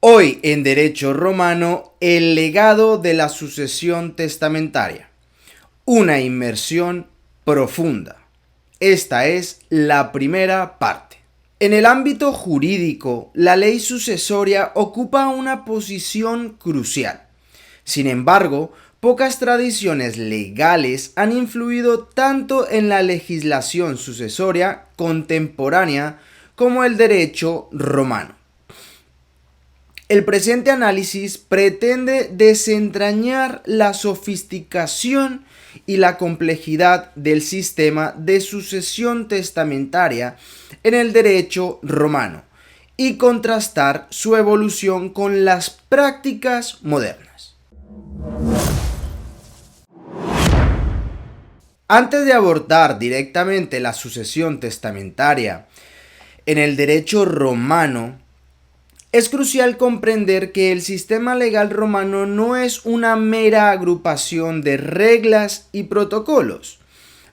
Hoy en Derecho Romano, el legado de la sucesión testamentaria. Una inmersión profunda. Esta es la primera parte. En el ámbito jurídico, la ley sucesoria ocupa una posición crucial. Sin embargo, pocas tradiciones legales han influido tanto en la legislación sucesoria contemporánea como el derecho romano. El presente análisis pretende desentrañar la sofisticación y la complejidad del sistema de sucesión testamentaria en el derecho romano y contrastar su evolución con las prácticas modernas. Antes de abordar directamente la sucesión testamentaria en el derecho romano, es crucial comprender que el sistema legal romano no es una mera agrupación de reglas y protocolos,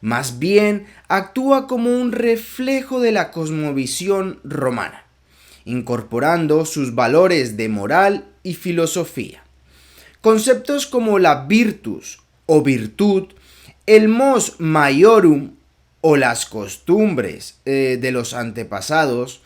más bien actúa como un reflejo de la cosmovisión romana, incorporando sus valores de moral y filosofía. Conceptos como la virtus o virtud, el mos maiorum o las costumbres de los antepasados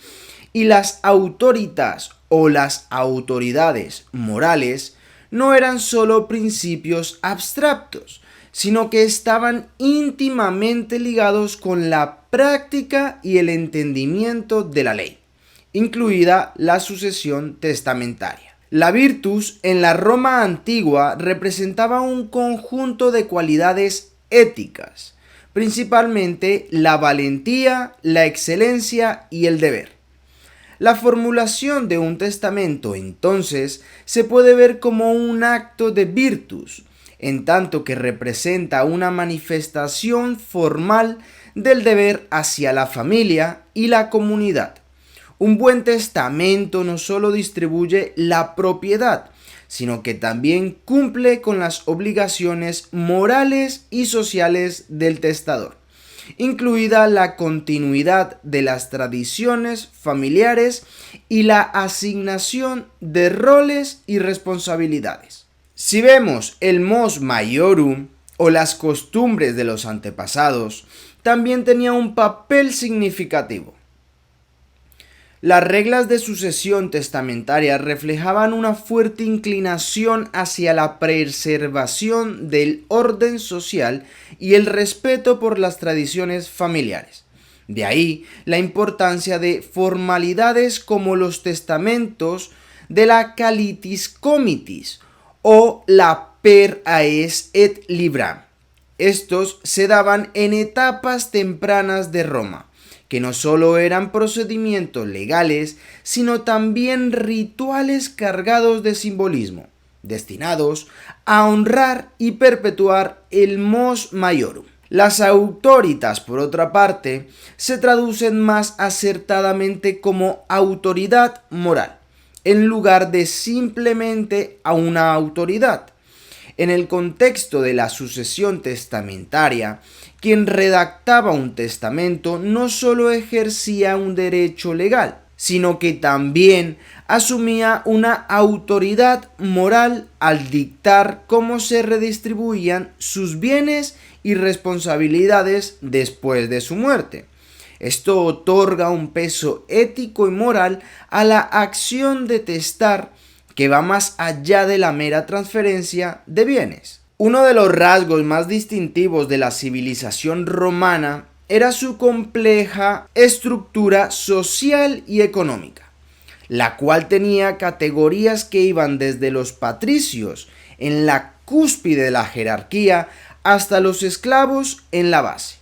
y las autoritas o las autoridades morales no eran solo principios abstractos, sino que estaban íntimamente ligados con la práctica y el entendimiento de la ley, incluida la sucesión testamentaria. La virtus en la Roma antigua representaba un conjunto de cualidades éticas, principalmente la valentía, la excelencia y el deber. La formulación de un testamento, entonces, se puede ver como un acto de virtus, en tanto que representa una manifestación formal del deber hacia la familia y la comunidad. Un buen testamento no solo distribuye la propiedad, sino que también cumple con las obligaciones morales y sociales del testador, incluida la continuidad de las tradiciones familiares y la asignación de roles y responsabilidades. Si vemos el mos maiorum o las costumbres de los antepasados, también tenía un papel significativo. Las reglas de sucesión testamentaria reflejaban una fuerte inclinación hacia la preservación del orden social y el respeto por las tradiciones familiares. De ahí la importancia de formalidades como los testamentos de la calitis comitis o la per aes et libram. Estos se daban en etapas tempranas de Roma, que no solo eran procedimientos legales, sino también rituales cargados de simbolismo, destinados a honrar y perpetuar el mos maiorum. Las autoritas, por otra parte, se traducen más acertadamente como autoridad moral, en lugar de simplemente a una autoridad. En el contexto de la sucesión testamentaria, quien redactaba un testamento no solo ejercía un derecho legal, sino que también asumía una autoridad moral al dictar cómo se redistribuían sus bienes y responsabilidades después de su muerte. Esto otorga un peso ético y moral a la acción de testar que va más allá de la mera transferencia de bienes. Uno de los rasgos más distintivos de la civilización romana era su compleja estructura social y económica, la cual tenía categorías que iban desde los patricios en la cúspide de la jerarquía hasta los esclavos en la base.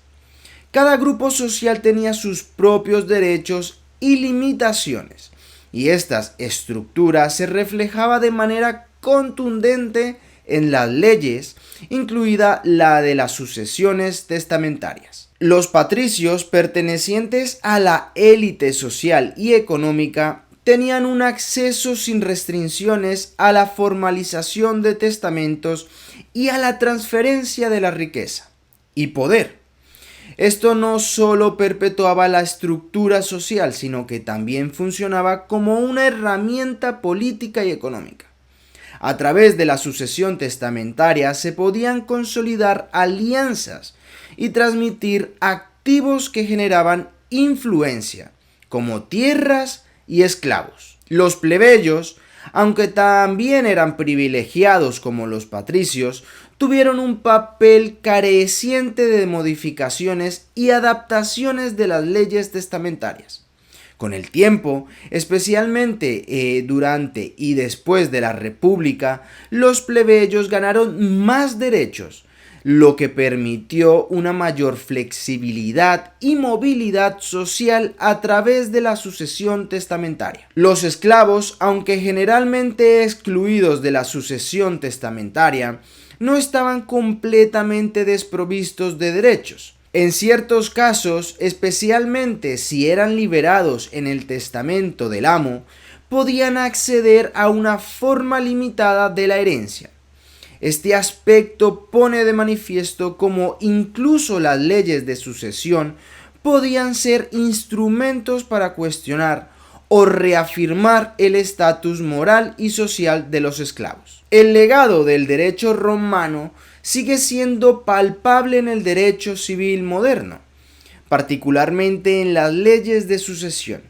Cada grupo social tenía sus propios derechos y limitaciones, y esta estructura se reflejaba de manera contundente en las leyes, incluida la de las sucesiones testamentarias. Los patricios, pertenecientes a la élite social y económica, tenían un acceso sin restricciones a la formalización de testamentos y a la transferencia de la riqueza y poder. Esto no solo perpetuaba la estructura social, sino que también funcionaba como una herramienta política y económica. A través de la sucesión testamentaria se podían consolidar alianzas y transmitir activos que generaban influencia, como tierras y esclavos. Los plebeyos, aunque también eran privilegiados como los patricios, tuvieron un papel careciente de modificaciones y adaptaciones de las leyes testamentarias. Con el tiempo, especialmente durante y después de la República, los plebeyos ganaron más derechos, lo que permitió una mayor flexibilidad y movilidad social a través de la sucesión testamentaria. Los esclavos, aunque generalmente excluidos de la sucesión testamentaria, no estaban completamente desprovistos de derechos. En ciertos casos, especialmente si eran liberados en el testamento del amo, podían acceder a una forma limitada de la herencia. Este aspecto pone de manifiesto cómo incluso las leyes de sucesión podían ser instrumentos para cuestionar o reafirmar el estatus moral y social de los esclavos. El legado del derecho romano sigue siendo palpable en el derecho civil moderno, particularmente en las leyes de sucesión.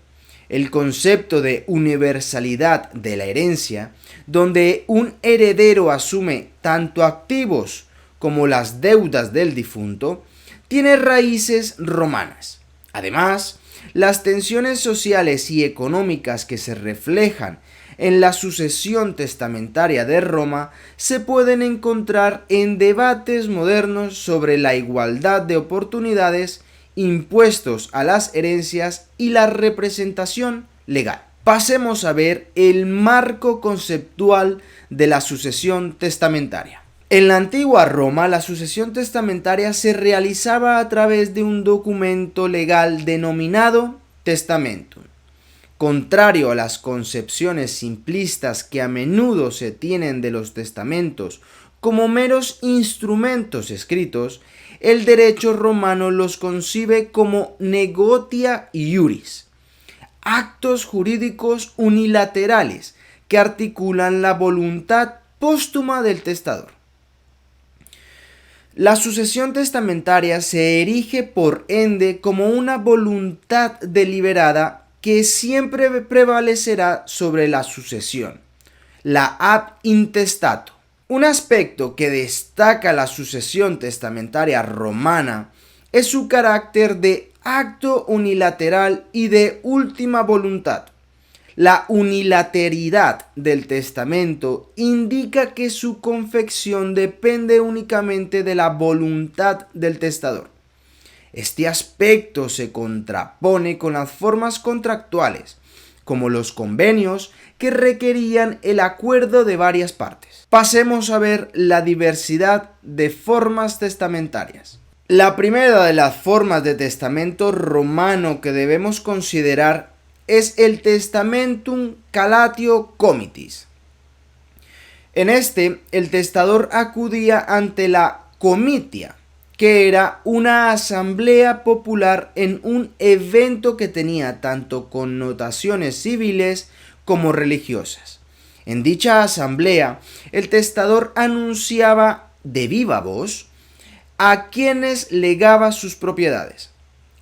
El concepto de universalidad de la herencia, donde un heredero asume tanto activos como las deudas del difunto, tiene raíces romanas. Además, las tensiones sociales y económicas que se reflejan en la sucesión testamentaria de Roma se pueden encontrar en debates modernos sobre la igualdad de oportunidades, impuestos a las herencias y la representación legal. Pasemos a ver el marco conceptual de la sucesión testamentaria. En la antigua Roma, la sucesión testamentaria se realizaba a través de un documento legal denominado testamentum. Contrario a las concepciones simplistas que a menudo se tienen de los testamentos como meros instrumentos escritos, el derecho romano los concibe como negotia iuris, actos jurídicos unilaterales que articulan la voluntad póstuma del testador. La sucesión testamentaria se erige por ende como una voluntad deliberada que siempre prevalecerá sobre la sucesión, la ab intestato. Un aspecto que destaca la sucesión testamentaria romana es su carácter de acto unilateral y de última voluntad. La unilateralidad del testamento indica que su confección depende únicamente de la voluntad del testador. Este aspecto se contrapone con las formas contractuales, como los convenios, que requerían el acuerdo de varias partes. Pasemos a ver la diversidad de formas testamentarias. La primera de las formas de testamento romano que debemos considerar es el testamentum calatio comitis. En este, el testador acudía ante la comitia, que era una asamblea popular en un evento que tenía tanto connotaciones civiles como religiosas. En dicha asamblea, el testador anunciaba de viva voz a quienes legaba sus propiedades.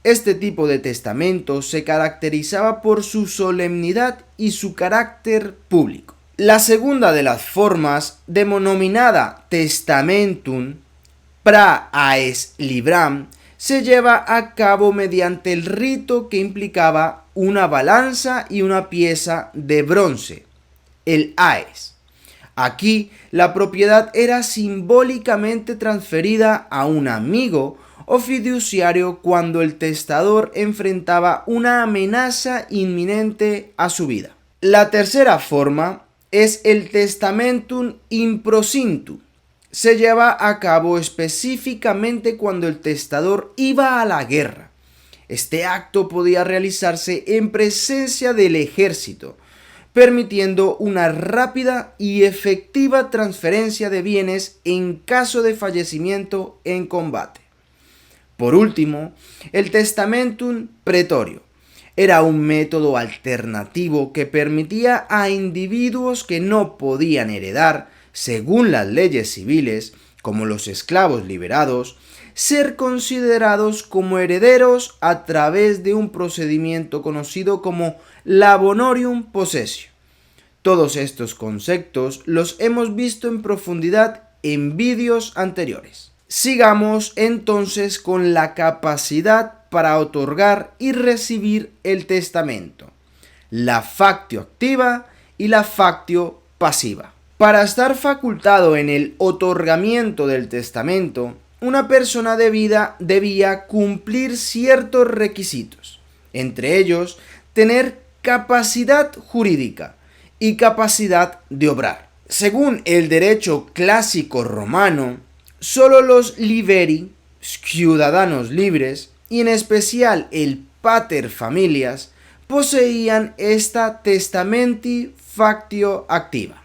Este tipo de testamento se caracterizaba por su solemnidad y su carácter público. La segunda de las formas, denominada testamentum pra aes libram, se lleva a cabo mediante el rito que implicaba una balanza y una pieza de bronce, el aes. Aquí la propiedad era simbólicamente transferida a un amigo o fiduciario cuando el testador enfrentaba una amenaza inminente a su vida. La tercera forma es el testamentum in prosintu. Se lleva a cabo específicamente cuando el testador iba a la guerra. Este acto podía realizarse en presencia del ejército, permitiendo una rápida y efectiva transferencia de bienes en caso de fallecimiento en combate. Por último, el testamentum praetorio era un método alternativo que permitía a individuos que no podían heredar según las leyes civiles, como los esclavos liberados, ser considerados como herederos a través de un procedimiento conocido como labonorium possessio. Todos estos conceptos los hemos visto en profundidad en vídeos anteriores. Sigamos entonces con la capacidad para otorgar y recibir el testamento, la factio activa y la factio pasiva. Para estar facultado en el otorgamiento del testamento, una persona debía cumplir ciertos requisitos, entre ellos tener capacidad jurídica y capacidad de obrar. Según el derecho clásico romano, solo los liberi, ciudadanos libres, y en especial el pater familias, poseían esta testamenti factio activa.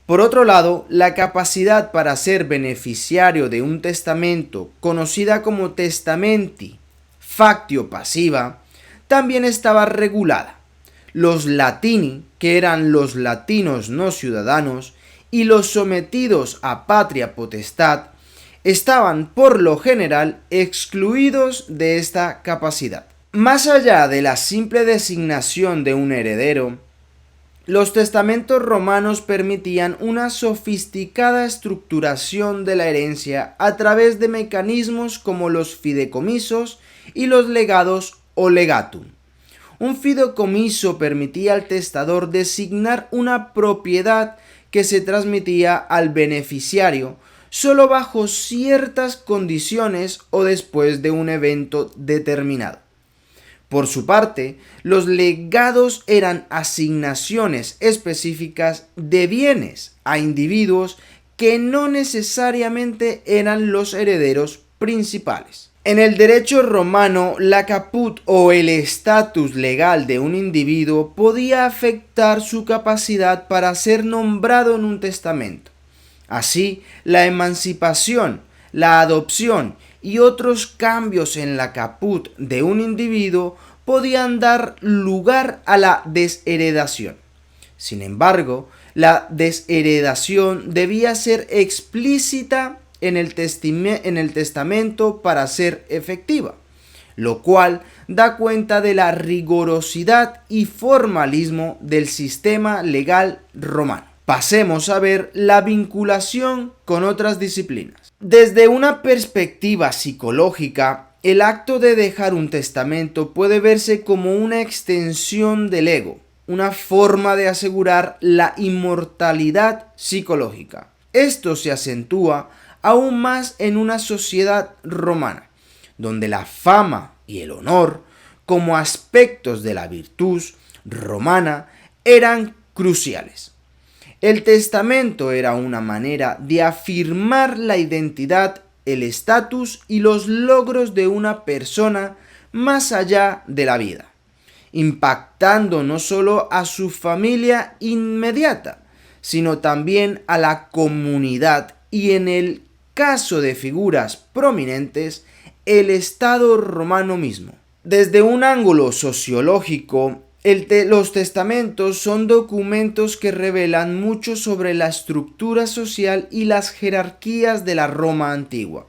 Por otro lado, la capacidad para ser beneficiario de un testamento, conocida como testamenti factio pasiva, también estaba regulada. Los latini, que eran los latinos no ciudadanos, y los sometidos a patria potestad, estaban por lo general excluidos de esta capacidad. Más allá de la simple designación de un heredero, los testamentos romanos permitían una sofisticada estructuración de la herencia a través de mecanismos como los fideicomisos y los legados o legatum. Un fideicomiso permitía al testador designar una propiedad que se transmitía al beneficiario solo bajo ciertas condiciones o después de un evento determinado. Por su parte, los legados eran asignaciones específicas de bienes a individuos que no necesariamente eran los herederos principales. En el derecho romano, la caput o el estatus legal de un individuo podía afectar su capacidad para ser nombrado en un testamento. Así, la emancipación, la adopción y otros cambios en la caput de un individuo podían dar lugar a la desheredación. Sin embargo, la desheredación debía ser explícita en el testamento para ser efectiva, lo cual da cuenta de la rigurosidad y formalismo del sistema legal romano. Pasemos a ver la vinculación con otras disciplinas. Desde una perspectiva psicológica, el acto de dejar un testamento puede verse como una extensión del ego, una forma de asegurar la inmortalidad psicológica. Esto se acentúa aún más en una sociedad romana, donde la fama y el honor, como aspectos de la virtud romana, eran cruciales. El testamento era una manera de afirmar la identidad, el estatus y los logros de una persona más allá de la vida, impactando no solo a su familia inmediata, sino también a la comunidad y, en el caso de figuras prominentes, el Estado romano mismo. Desde un ángulo sociológico, los testamentos son documentos que revelan mucho sobre la estructura social y las jerarquías de la Roma antigua.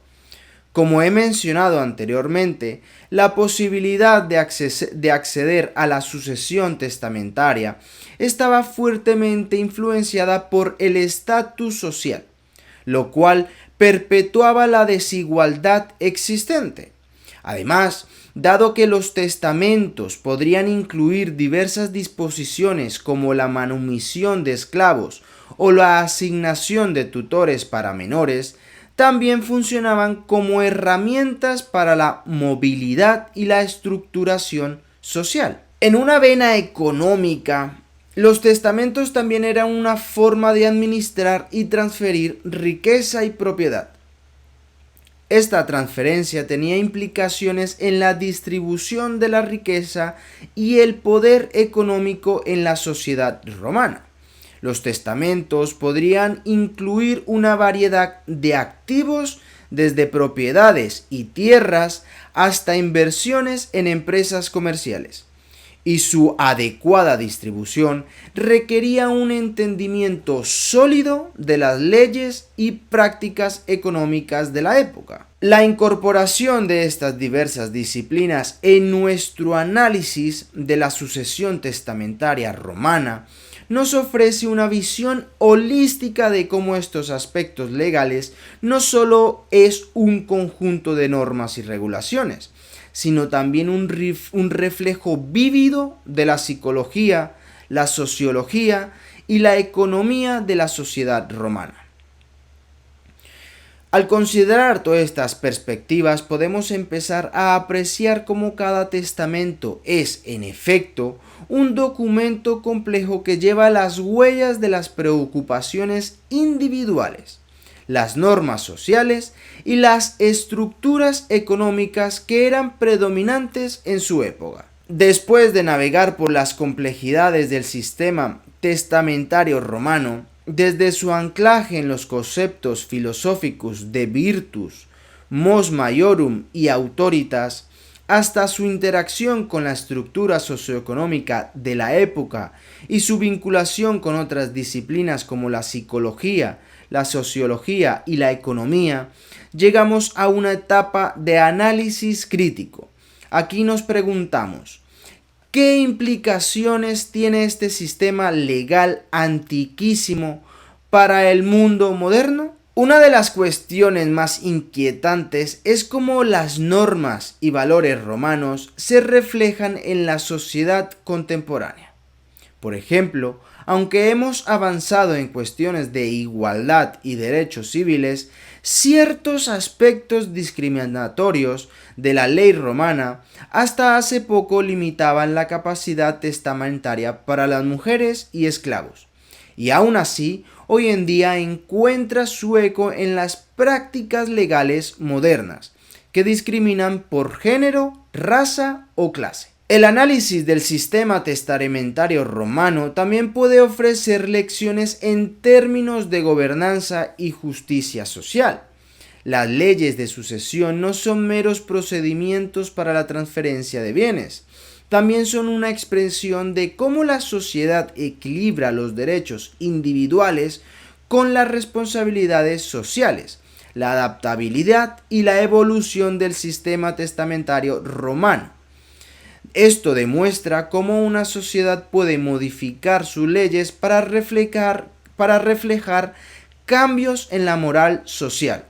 Como he mencionado anteriormente, la posibilidad de acceder a la sucesión testamentaria estaba fuertemente influenciada por el estatus social, lo cual perpetuaba la desigualdad existente. Además, dado que los testamentos podrían incluir diversas disposiciones como la manumisión de esclavos o la asignación de tutores para menores, también funcionaban como herramientas para la movilidad y la estructuración social. En una vena económica, los testamentos también eran una forma de administrar y transferir riqueza y propiedad. Esta transferencia tenía implicaciones en la distribución de la riqueza y el poder económico en la sociedad romana. Los testamentos podrían incluir una variedad de activos desde propiedades y tierras hasta inversiones en empresas comerciales, y su adecuada distribución requería un entendimiento sólido de las leyes y prácticas económicas de la época. La incorporación de estas diversas disciplinas en nuestro análisis de la sucesión testamentaria romana nos ofrece una visión holística de cómo estos aspectos legales no solo es un conjunto de normas y regulaciones, sino también un reflejo vívido de la psicología, la sociología y la economía de la sociedad romana. Al considerar todas estas perspectivas, podemos empezar a apreciar cómo cada testamento es, en efecto, un documento complejo que lleva las huellas de las preocupaciones individuales, las normas sociales y las estructuras económicas que eran predominantes en su época. Después de navegar por las complejidades del sistema testamentario romano, desde su anclaje en los conceptos filosóficos de virtus, mos maiorum y autoritas, hasta su interacción con la estructura socioeconómica de la época y su vinculación con otras disciplinas como la psicología, la sociología y la economía, llegamos a una etapa de análisis crítico. Aquí nos preguntamos, ¿qué implicaciones tiene este sistema legal antiquísimo para el mundo moderno? Una de las cuestiones más inquietantes es cómo las normas y valores romanos se reflejan en la sociedad contemporánea. Por ejemplo, aunque hemos avanzado en cuestiones de igualdad y derechos civiles, ciertos aspectos discriminatorios de la ley romana hasta hace poco limitaban la capacidad testamentaria para las mujeres y esclavos. Y aún así, hoy en día encuentra su eco en las prácticas legales modernas, que discriminan por género, raza o clase. El análisis del sistema testamentario romano también puede ofrecer lecciones en términos de gobernanza y justicia social. Las leyes de sucesión no son meros procedimientos para la transferencia de bienes, también son una expresión de cómo la sociedad equilibra los derechos individuales con las responsabilidades sociales, la adaptabilidad y la evolución del sistema testamentario romano. Esto demuestra cómo una sociedad puede modificar sus leyes para reflejar cambios en la moral social,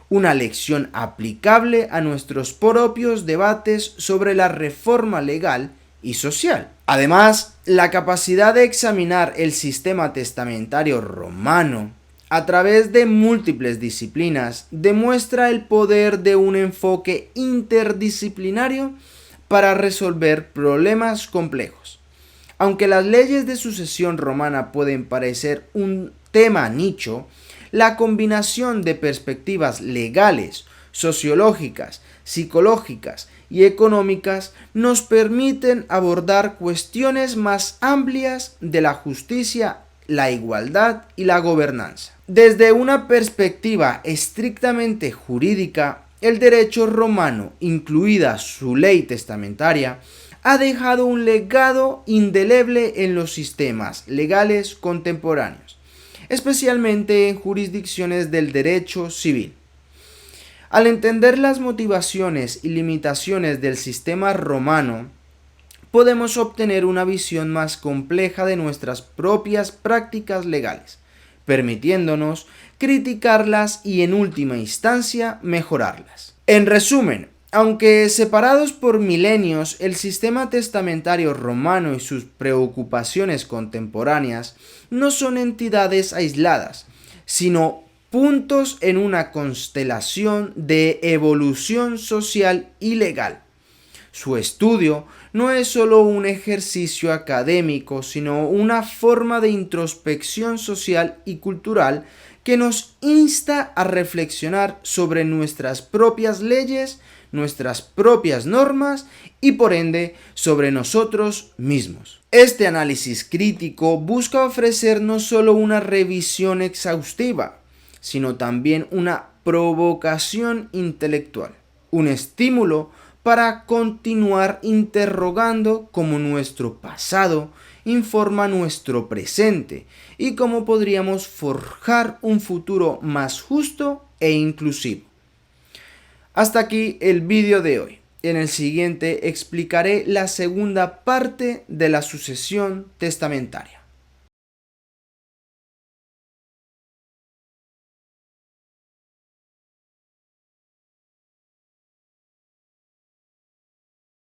una lección aplicable a nuestros propios debates sobre la reforma legal y social. Además, la capacidad de examinar el sistema testamentario romano a través de múltiples disciplinas demuestra el poder de un enfoque interdisciplinario para resolver problemas complejos. Aunque las leyes de sucesión romana pueden parecer un tema nicho, la combinación de perspectivas legales, sociológicas, psicológicas y económicas nos permiten abordar cuestiones más amplias de la justicia, la igualdad y la gobernanza. Desde una perspectiva estrictamente jurídica, el derecho romano, incluida su ley testamentaria, ha dejado un legado indeleble en los sistemas legales contemporáneos, especialmente en jurisdicciones del derecho civil. Al entender las motivaciones y limitaciones del sistema romano, podemos obtener una visión más compleja de nuestras propias prácticas legales, permitiéndonos criticarlas y en última instancia mejorarlas. En resumen, aunque separados por milenios, el sistema testamentario romano y sus preocupaciones contemporáneas no son entidades aisladas, sino puntos en una constelación de evolución social y legal. Su estudio no es solo un ejercicio académico, sino una forma de introspección social y cultural que nos insta a reflexionar sobre nuestras propias leyes, nuestras propias normas y por ende sobre nosotros mismos. Este análisis crítico busca ofrecer no solo una revisión exhaustiva, sino también una provocación intelectual, un estímulo para continuar interrogando cómo nuestro pasado informa nuestro presente y cómo podríamos forjar un futuro más justo e inclusivo. Hasta aquí el vídeo de hoy. En el siguiente explicaré la segunda parte de la sucesión testamentaria.